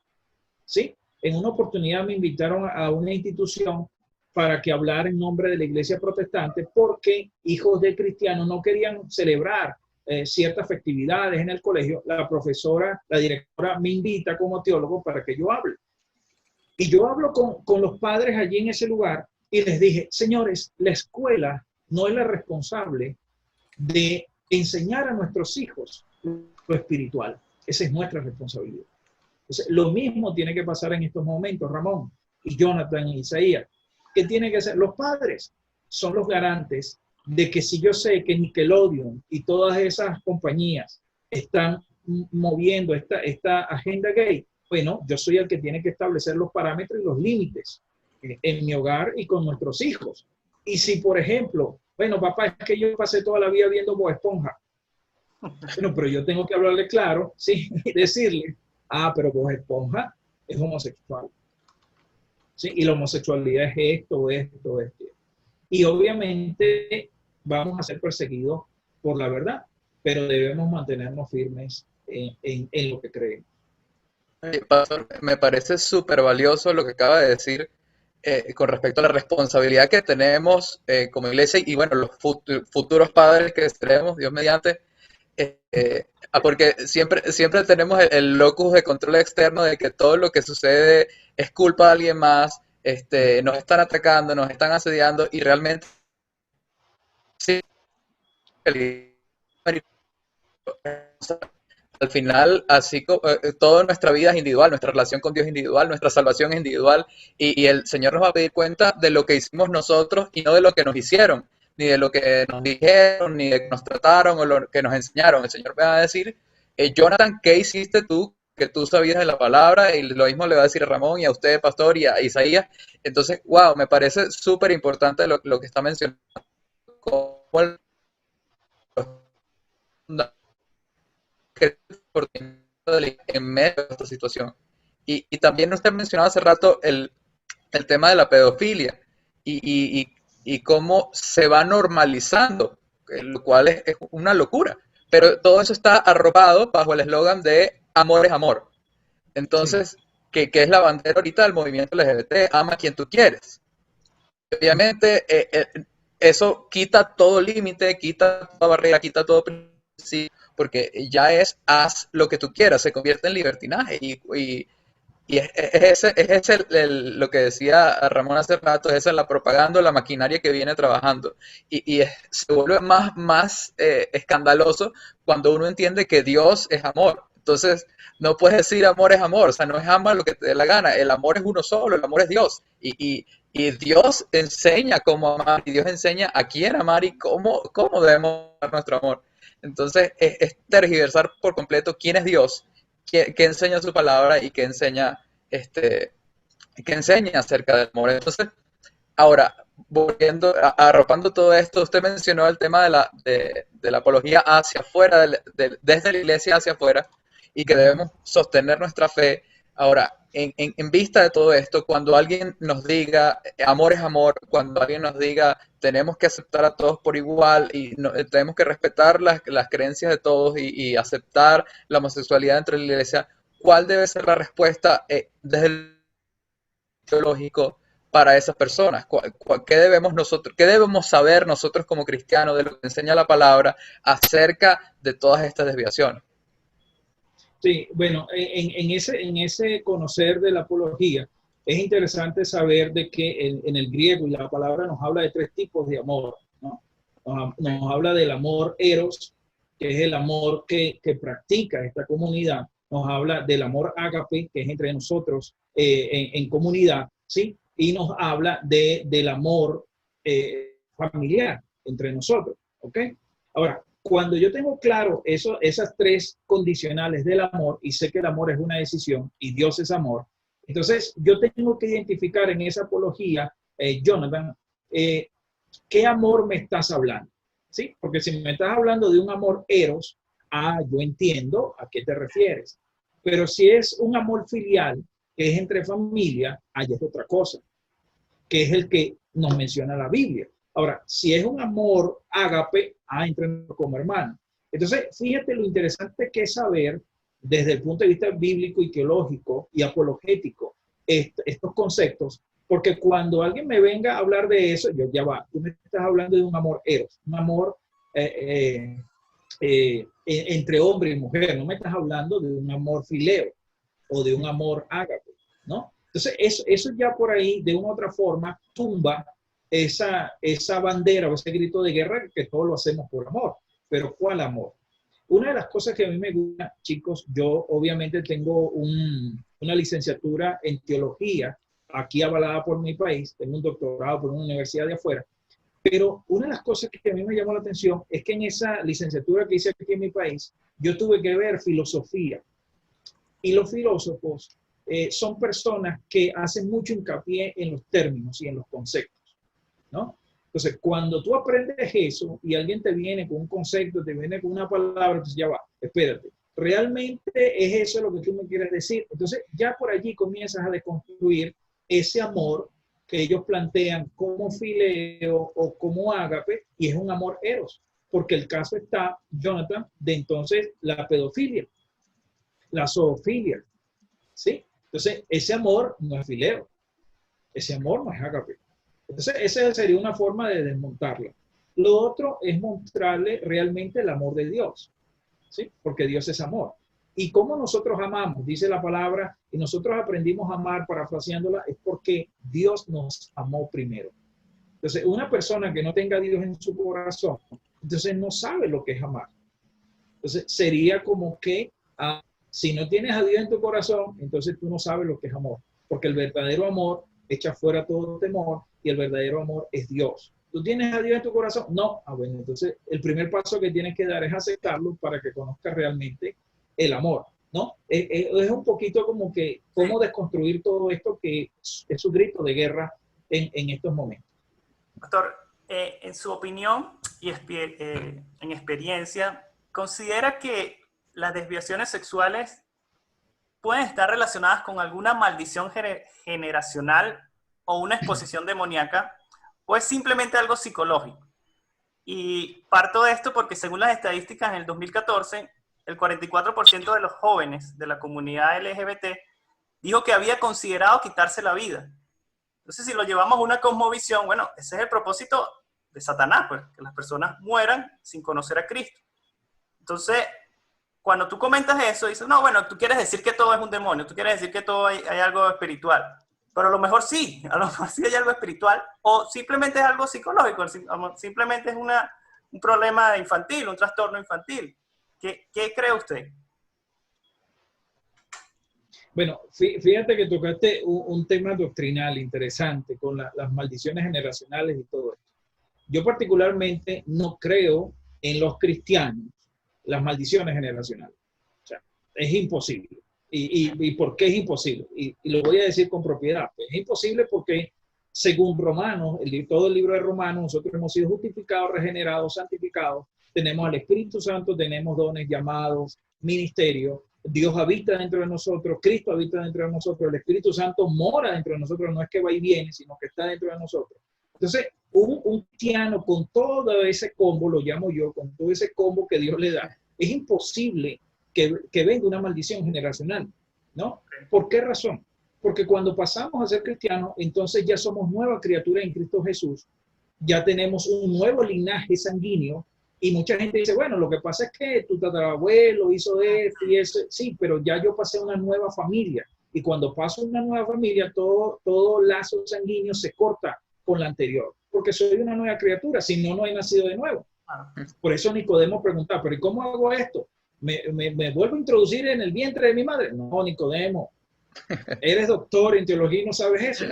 ¿sí? En una oportunidad me invitaron a una institución para que hablara en nombre de la iglesia protestante porque hijos de cristianos no querían celebrar ciertas festividades en el colegio. La profesora, la directora me invita como teólogo para que yo hable. Y yo hablo con los padres allí en ese lugar y les dije, señores, la escuela no es la responsable de enseñar a nuestros hijos lo espiritual. Esa es nuestra responsabilidad. Entonces, lo mismo tiene que pasar en estos momentos, Ramón y Jonathan y Isaías. ¿Qué tiene que ser? Los padres son los garantes de que si yo sé que Nickelodeon y todas esas compañías están moviendo esta agenda gay, bueno, yo soy el que tiene que establecer los parámetros y los límites en mi hogar y con nuestros hijos. Y si, por ejemplo, bueno, papá, es que yo pasé toda la vida viendo Bob Esponja. Bueno, pero yo tengo que hablarle claro, sí, y decirle, pero Bob Esponja es homosexual. ¿Sí? Y la homosexualidad es esto. Y obviamente vamos a ser perseguidos por la verdad, pero debemos mantenernos firmes en lo que creemos. Pastor, me parece súper valioso lo que acaba de decir, con respecto a la responsabilidad que tenemos como iglesia y bueno, los futuros padres que seremos, Dios mediante, porque siempre tenemos el locus de control externo de que todo lo que sucede es culpa de alguien más, nos están atacando, nos están asediando y realmente sí, al final, así como toda nuestra vida es individual, nuestra relación con Dios es individual, nuestra salvación es individual, y el Señor nos va a pedir cuenta de lo que hicimos nosotros y no de lo que nos hicieron, ni de lo que nos dijeron, ni de que nos trataron o lo que nos enseñaron. El Señor me va a decir, Jonathan, ¿qué hiciste tú? Que tú sabías de la palabra, y lo mismo le va a decir a Ramón y a usted, pastor, y a Isaías. Entonces, wow, me parece súper importante lo que está mencionando, como en medio de esta situación. Y también usted mencionaba hace rato el tema de la pedofilia y cómo se va normalizando, lo cual es una locura. Pero todo eso está arropado bajo el eslogan de amor es amor. Entonces, que es la bandera ahorita del movimiento LGBT, ama a quien tú quieres. Obviamente, eso quita todo límite, quita toda barrera, quita todo principio, porque ya es haz lo que tú quieras, se convierte en libertinaje y es ese lo que decía Ramón hace rato, esa es la propaganda, la maquinaria que viene trabajando y se vuelve más escandaloso cuando uno entiende que Dios es amor. Entonces no puedes decir amor es amor, o sea, no es ama lo que te dé la gana, el amor es uno solo, el amor es Dios y Dios enseña cómo amar y Dios enseña a quién amar y cómo debemos dar nuestro amor. Entonces es tergiversar por completo quién es Dios, qué enseña su palabra y qué enseña acerca del amor. Entonces, ahora, volviendo, arropando todo esto, usted mencionó el tema de la apología hacia afuera, desde la iglesia hacia afuera, y que debemos sostener nuestra fe. Ahora, en vista de todo esto, cuando alguien nos diga amor es amor, cuando alguien nos diga tenemos que aceptar a todos por igual y tenemos que respetar las creencias de todos y aceptar la homosexualidad dentro de la iglesia, ¿cuál debe ser la respuesta desde el teológico para esas personas? ¿Qué debemos saber nosotros como cristianos de lo que enseña la palabra acerca de todas estas desviaciones? Sí, bueno, en ese conocer de la apología, es interesante saber de que en el griego y la palabra nos habla de tres tipos de amor, ¿no? Nos habla del amor eros, que es el amor que practica esta comunidad. Nos habla del amor ágape, que es entre nosotros en comunidad, ¿sí? Y nos habla del amor familiar entre nosotros, ¿ok? Ahora, cuando yo tengo claro esas tres condicionales del amor y sé que el amor es una decisión y Dios es amor, entonces yo tengo que identificar en esa apología, Jonathan, ¿qué amor me estás hablando? ¿Sí? Porque si me estás hablando de un amor eros, yo entiendo a qué te refieres. Pero si es un amor filial, que es entre familia, allá es otra cosa, que es el que nos menciona la Biblia. Ahora, si es un amor ágape, entre como hermanos. Entonces, fíjate lo interesante que es saber desde el punto de vista bíblico y teológico y apologético estos conceptos, porque cuando alguien me venga a hablar de eso, yo ya va, tú me estás hablando de un amor eros, un amor entre hombre y mujer, no me estás hablando de un amor fileo o de un amor ágape, ¿no? Entonces, eso ya por ahí, de una u otra forma, tumba esa bandera o ese grito de guerra que todos lo hacemos por amor. Pero ¿cuál amor? Una de las cosas que a mí me gusta, chicos, yo obviamente tengo una licenciatura en teología, aquí avalada por mi país, tengo un doctorado por una universidad de afuera, pero una de las cosas que a mí me llamó la atención es que en esa licenciatura que hice aquí en mi país, yo tuve que ver filosofía. Y los filósofos son personas que hacen mucho hincapié en los términos y en los conceptos, ¿no? Entonces, cuando tú aprendes eso y alguien te viene con un concepto, te viene con una palabra, entonces ya va, espérate, ¿realmente es eso lo que tú me quieres decir? Entonces, ya por allí comienzas a deconstruir ese amor que ellos plantean como fileo o como ágape, y es un amor eros, porque el caso está, Jonathan, de entonces la pedofilia, la zoofilia, ¿sí? Entonces, ese amor no es fileo, Ese amor no es ágape. Entonces, esa sería una forma de desmontarlo. Lo otro es mostrarle realmente el amor de Dios, ¿sí? Porque Dios es amor. Y cómo nosotros amamos, dice la palabra, y nosotros aprendimos a amar, parafraseándola, es porque Dios nos amó primero. Entonces, una persona que no tenga a Dios en su corazón, entonces no sabe lo que es amar. Entonces, sería como que si no tienes a Dios en tu corazón, entonces tú no sabes lo que es amor. Porque el verdadero amor echa fuera todo temor y el verdadero amor es Dios. ¿Tú tienes a Dios en tu corazón? No. Bueno, entonces el primer paso que tienes que dar es aceptarlo para que conozcas realmente el amor, ¿no? Es un poquito como que cómo desconstruir todo esto que es un grito de guerra en estos momentos. Pastor, en su opinión y en experiencia, ¿considera que las desviaciones sexuales pueden estar relacionadas con alguna maldición generacional o una exposición demoníaca, o es simplemente algo psicológico? Y parto de esto porque según las estadísticas en el 2014, el 44% de los jóvenes de la comunidad LGBT dijo que había considerado quitarse la vida. Entonces, si lo llevamos a una cosmovisión, bueno, ese es el propósito de Satanás, pues, que las personas mueran sin conocer a Cristo. Entonces, cuando tú comentas eso, dices, no, bueno, tú quieres decir que todo es un demonio, tú quieres decir que todo hay algo espiritual, pero a lo mejor sí hay algo espiritual, o simplemente es algo psicológico, simplemente es un problema infantil, un trastorno infantil. ¿Qué cree usted? Bueno, fíjate que tocaste un tema doctrinal interesante con las maldiciones generacionales y todo esto. Yo particularmente no creo en los cristianos las maldiciones generacionales. O sea, es imposible. ¿Y por qué es imposible? Y lo voy a decir con propiedad. Pues es imposible porque, según Romanos, todo el libro de Romanos, nosotros hemos sido justificados, regenerados, santificados. Tenemos al Espíritu Santo, tenemos dones, llamados, ministerio. Dios habita dentro de nosotros, Cristo habita dentro de nosotros, el Espíritu Santo mora dentro de nosotros, no es que va y viene, sino que está dentro de nosotros. Entonces, un cristiano con todo ese combo, lo llamo yo, con todo ese combo que Dios le da, es imposible que venga una maldición generacional, ¿no? ¿Por qué razón? Porque cuando pasamos a ser cristianos, entonces ya somos nueva criatura en Cristo Jesús, ya tenemos un nuevo linaje sanguíneo, y mucha gente dice, bueno, lo que pasa es que tu tatarabuelo hizo esto y eso, sí, pero ya yo pasé una nueva familia, y cuando paso una nueva familia, todo lazo sanguíneo se corta con la anterior, porque soy una nueva criatura, si no, no he nacido de nuevo. Por eso Nicodemo preguntaba, ¿pero cómo hago esto? ¿Me vuelvo a introducir en el vientre de mi madre? No, Nicodemo, eres doctor en teología y no sabes eso.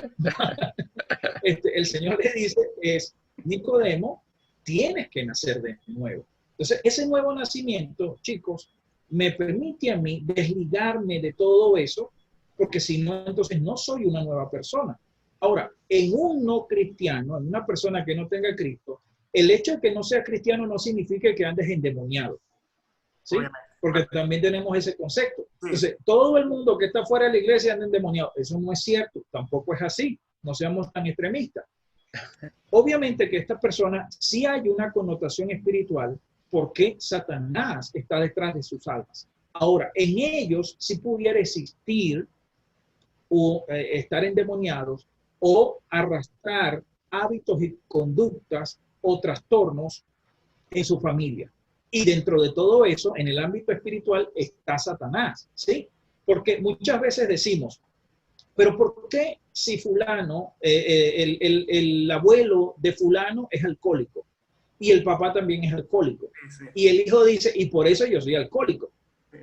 El Señor le dice, Nicodemo, tienes que nacer de nuevo. Entonces, ese nuevo nacimiento, chicos, me permite a mí desligarme de todo eso, porque si no, entonces no soy una nueva persona. Ahora, en un no cristiano, en una persona que no tenga Cristo, el hecho de que no sea cristiano no significa que andes endemoniado, ¿sí? Porque también tenemos ese concepto. Entonces, todo el mundo que está fuera de la iglesia anda endemoniado. Eso no es cierto, tampoco es así. No seamos tan extremistas. Obviamente que esta persona sí hay una connotación espiritual porque Satanás está detrás de sus almas. Ahora, en ellos sí pudiera existir o estar endemoniados o arrastrar hábitos y conductas o trastornos en su familia. Y dentro de todo eso, en el ámbito espiritual, está Satanás, ¿sí? Porque muchas veces decimos, pero ¿por qué si fulano, el abuelo de fulano es alcohólico y el papá también es alcohólico? Sí. Y el hijo dice, y por eso yo soy alcohólico. Sí.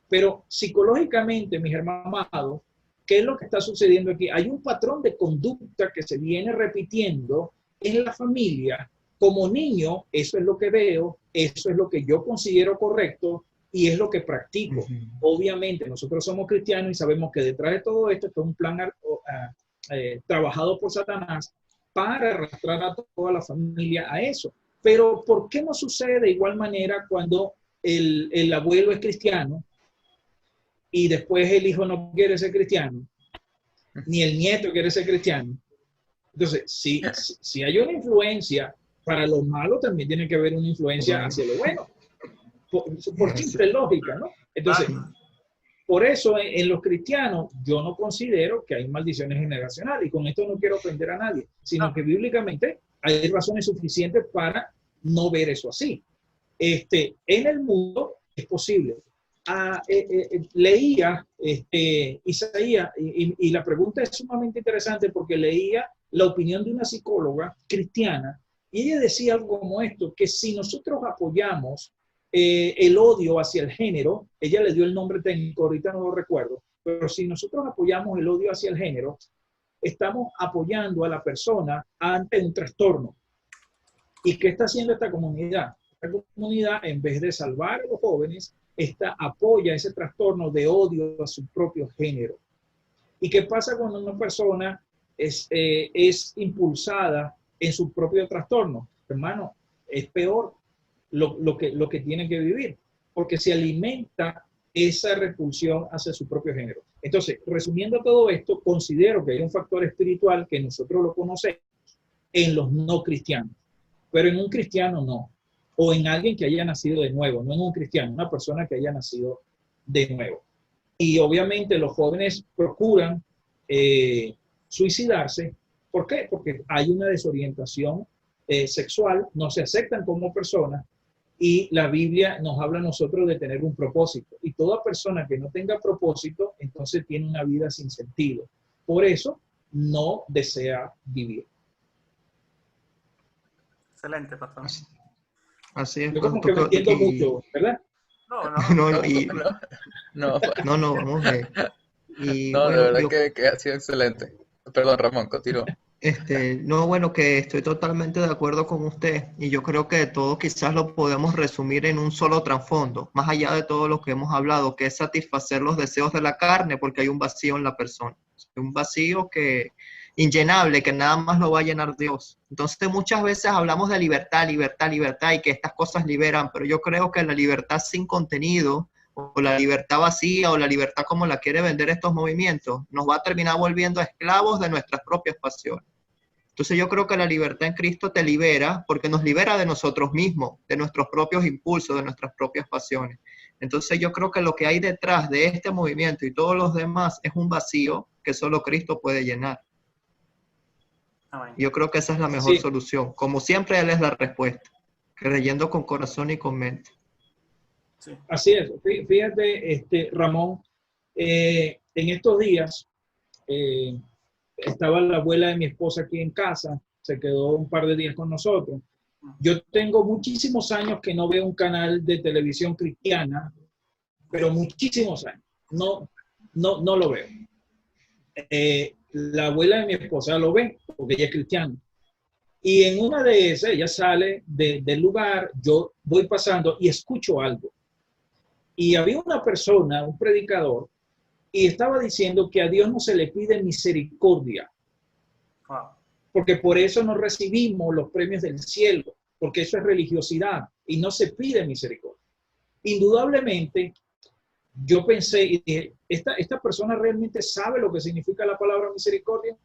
Pero psicológicamente, mis hermanos, ¿qué es lo que está sucediendo aquí? Hay un patrón de conducta que se viene repitiendo en la familia. Como niño, eso es lo que veo, eso es lo que yo considero correcto y es lo que practico. Obviamente, nosotros somos cristianos y sabemos que detrás de todo esto está un plan trabajado por Satanás para arrastrar a toda la familia a eso. Pero ¿por qué no sucede de igual manera cuando el abuelo es cristiano y después el hijo no quiere ser cristiano, ni el nieto quiere ser cristiano? Entonces, si hay una influencia para lo malo, también tiene que haber una influencia hacia lo bueno. Por simple lógica, ¿no? Entonces, por eso en los cristianos yo no considero que hay maldiciones generacionales, y con esto no quiero ofender a nadie, sino que bíblicamente hay razones suficientes para no ver eso así. En el mundo es posible. Leía Isaías, y la pregunta es sumamente interesante porque leía la opinión de una psicóloga cristiana, y ella decía algo como esto, que si nosotros apoyamos el odio hacia el género, ella le dio el nombre técnico, ahorita no lo recuerdo, pero si nosotros apoyamos el odio hacia el género, estamos apoyando a la persona ante un trastorno. ¿Y qué está haciendo esta comunidad? Esta comunidad, en vez de salvar a los jóvenes, apoya ese trastorno de odio a su propio género. ¿Y qué pasa cuando una persona es impulsada en su propio trastorno? Hermano, es peor lo que tiene que vivir, porque se alimenta esa repulsión hacia su propio género. Entonces, resumiendo todo esto, considero que hay un factor espiritual que nosotros lo conocemos en los no cristianos, pero en un cristiano no, o en alguien que haya nacido de nuevo, no en un cristiano, una persona que haya nacido de nuevo. Y obviamente los jóvenes procuran suicidarse. ¿Por qué? Porque hay una desorientación sexual, no se aceptan como personas, y la Biblia nos habla a nosotros de tener un propósito. Y toda persona que no tenga propósito, entonces tiene una vida sin sentido. Por eso no desea vivir. Excelente, pastor. Así es. Yo como que me entiendo mucho, ¿verdad? No, vamos a ver. Y no, bueno, de verdad que ha sido excelente. Perdón, Ramón, continúa. No, bueno, que estoy totalmente de acuerdo con usted, y yo creo que todo quizás lo podemos resumir en un solo trasfondo, más allá de todo lo que hemos hablado, que es satisfacer los deseos de la carne, porque hay un vacío en la persona, un vacío inllenable, que nada más lo va a llenar Dios. Entonces muchas veces hablamos de libertad, y que estas cosas liberan, pero yo creo que la libertad sin contenido, o la libertad vacía, o la libertad como la quiere vender estos movimientos, nos va a terminar volviendo esclavos de nuestras propias pasiones. Entonces yo creo que la libertad en Cristo te libera, porque nos libera de nosotros mismos, de nuestros propios impulsos, de nuestras propias pasiones. Entonces yo creo que lo que hay detrás de este movimiento y todos los demás es un vacío que solo Cristo puede llenar. Amén. Yo creo que esa es la mejor solución. Como siempre, Él es la respuesta, creyendo con corazón y con mente. Sí. Así es. Fíjate, Ramón, en estos días estaba la abuela de mi esposa aquí en casa, se quedó un par de días con nosotros. Yo tengo muchísimos años que no veo un canal de televisión cristiana, pero muchísimos años. No lo veo. La abuela de mi esposa lo ve, porque ella es cristiana. Y en una de esas, ella sale del lugar, yo voy pasando y escucho algo. Y había una persona, un predicador, y estaba diciendo que a Dios no se le pide misericordia. Wow. Porque por eso no recibimos los premios del cielo, porque eso es religiosidad y no se pide misericordia. Indudablemente, yo pensé y dije, ¿esta persona realmente sabe lo que significa la palabra misericordia?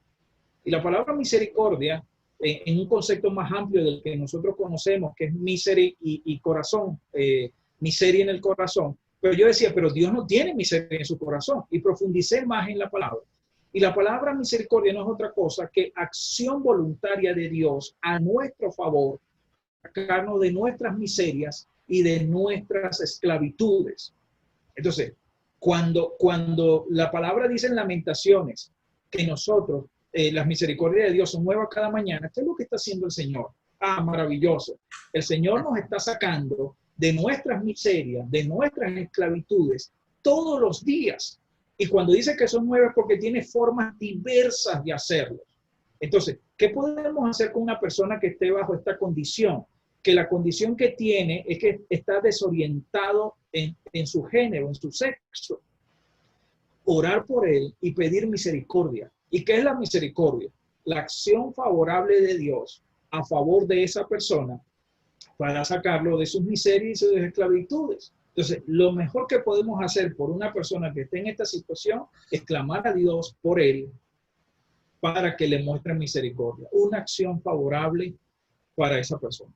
Y la palabra misericordia, en un concepto más amplio del que nosotros conocemos, que es misery y corazón, miseria en el corazón. Pero yo decía, pero Dios no tiene miseria en su corazón. Y profundicé más en la palabra. Y la palabra misericordia no es otra cosa que acción voluntaria de Dios a nuestro favor, sacarnos de nuestras miserias y de nuestras esclavitudes. Entonces, cuando la palabra dice en Lamentaciones que nosotros, las misericordias de Dios son nuevas cada mañana, ¿qué es lo que está haciendo el Señor? Ah, maravilloso. El Señor nos está sacando de nuestras miserias, de nuestras esclavitudes, todos los días. Y cuando dice que son nuevas, porque tiene formas diversas de hacerlo. Entonces, ¿qué podemos hacer con una persona que esté bajo esta condición? Que la condición que tiene es que está desorientado en su género, en su sexo. Orar por él y pedir misericordia. ¿Y qué es la misericordia? La acción favorable de Dios a favor de esa persona para sacarlo de sus miserias y sus esclavitudes. Entonces, lo mejor que podemos hacer por una persona que esté en esta situación es clamar a Dios por él para que le muestre misericordia. Una acción favorable para esa persona.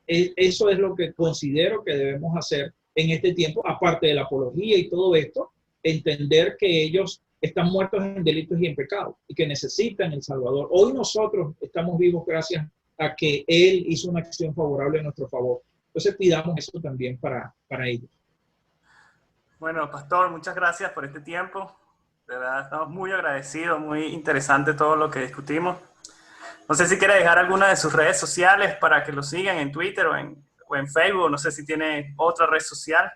Eso es lo que considero que debemos hacer en este tiempo, aparte de la apología y todo esto, entender que ellos están muertos en delitos y en pecados y que necesitan el Salvador. Hoy nosotros estamos vivos gracias a que Él hizo una acción favorable a nuestro favor. Entonces pidamos eso también para ellos. Bueno, Pastor, muchas gracias por este tiempo. De verdad, estamos muy agradecidos, muy interesante todo lo que discutimos. No sé si quiere dejar alguna de sus redes sociales para que lo sigan en Twitter o en Facebook. No sé si tiene otra red social.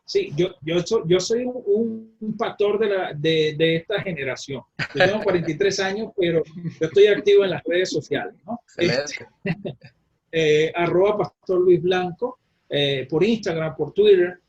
Sí, yo soy un pastor de esta generación. Yo tengo 43 años, pero yo estoy activo en las redes sociales, ¿no? @Pastor Luis Blanco, por Instagram, por Twitter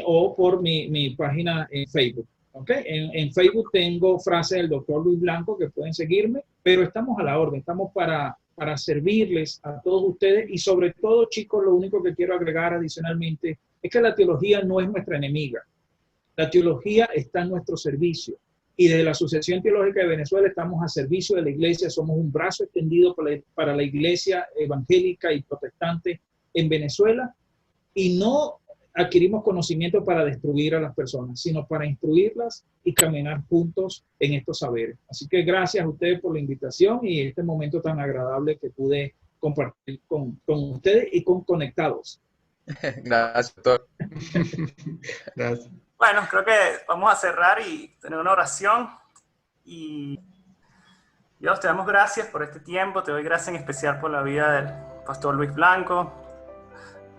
o por mi página en Facebook. ¿Okay? En Facebook tengo frases del Dr. Luis Blanco que pueden seguirme, pero estamos a la orden, estamos para servirles a todos ustedes y sobre todo, chicos, lo único que quiero agregar adicionalmente es que la teología no es nuestra enemiga. La teología está en nuestro servicio y desde la Asociación Teológica de Venezuela estamos a servicio de la iglesia, somos un brazo extendido para la iglesia evangélica y protestante en Venezuela y no adquirimos conocimiento para destruir a las personas, sino para instruirlas y caminar juntos en estos saberes. Así que gracias a ustedes por la invitación y este momento tan agradable que pude compartir con ustedes y con Conectados. Gracias, doctor. Gracias. Bueno, creo que vamos a cerrar y tener una oración. Y Dios, te damos gracias por este tiempo. Te doy gracias en especial por la vida del Pastor Luis Blanco,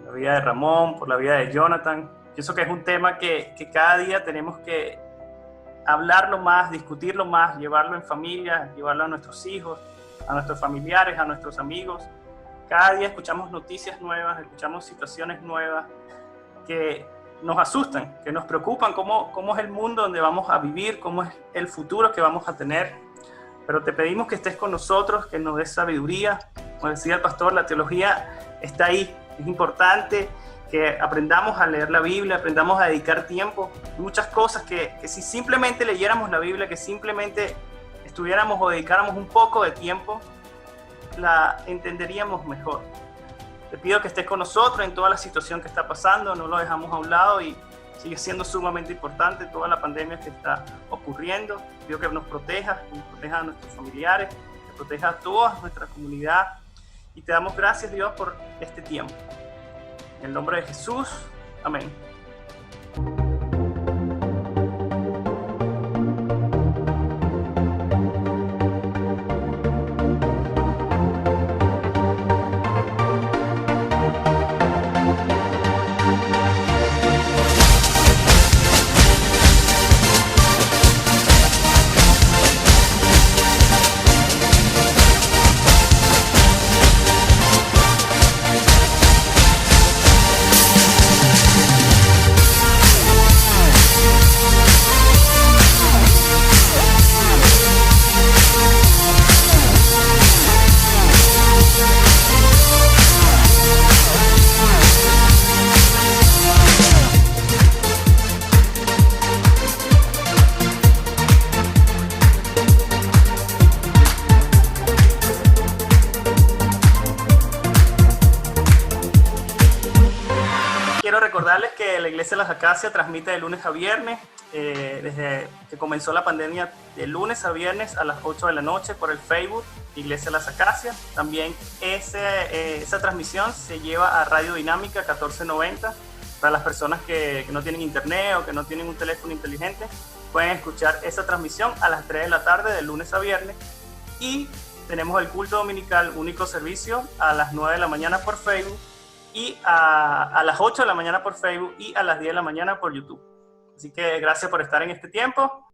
la vida de Ramón, por la vida de Jonathan. Pienso que es un tema que cada día tenemos que hablarlo más, discutirlo más, llevarlo en familia, llevarlo a nuestros hijos, a nuestros familiares, a nuestros amigos. Cada día escuchamos noticias nuevas, escuchamos situaciones nuevas que nos asustan, que nos preocupan, cómo es el mundo donde vamos a vivir, cómo es el futuro que vamos a tener. Pero te pedimos que estés con nosotros, que nos des sabiduría. Como decía el pastor, la teología está ahí. Es importante que aprendamos a leer la Biblia, aprendamos a dedicar tiempo. Hay muchas cosas que si simplemente leyéramos la Biblia, que simplemente estuviéramos o dedicáramos un poco de tiempo, la entenderíamos mejor. Te pido que estés con nosotros en toda la situación que está pasando, no lo dejamos a un lado y sigue siendo sumamente importante toda la pandemia que está ocurriendo. Te pido que nos protejas, a nuestros familiares, que protejas a toda nuestra comunidad y te damos gracias, Dios, por este tiempo. En el nombre de Jesús, amén. Recordarles que la Iglesia de las Acacias transmite de lunes a viernes, desde que comenzó la pandemia, de lunes a viernes a las 8 de la noche por el Facebook Iglesia de las Acacias. También esa transmisión se lleva a Radio Dinámica 1490. Para las personas que no tienen internet o que no tienen un teléfono inteligente, pueden escuchar esa transmisión a las 3 de la tarde de lunes a viernes. Y tenemos el culto dominical, único servicio, a las 9 de la mañana por Facebook y a las 8 de la mañana por Facebook y a las 10 de la mañana por YouTube. Así que gracias por estar en este tiempo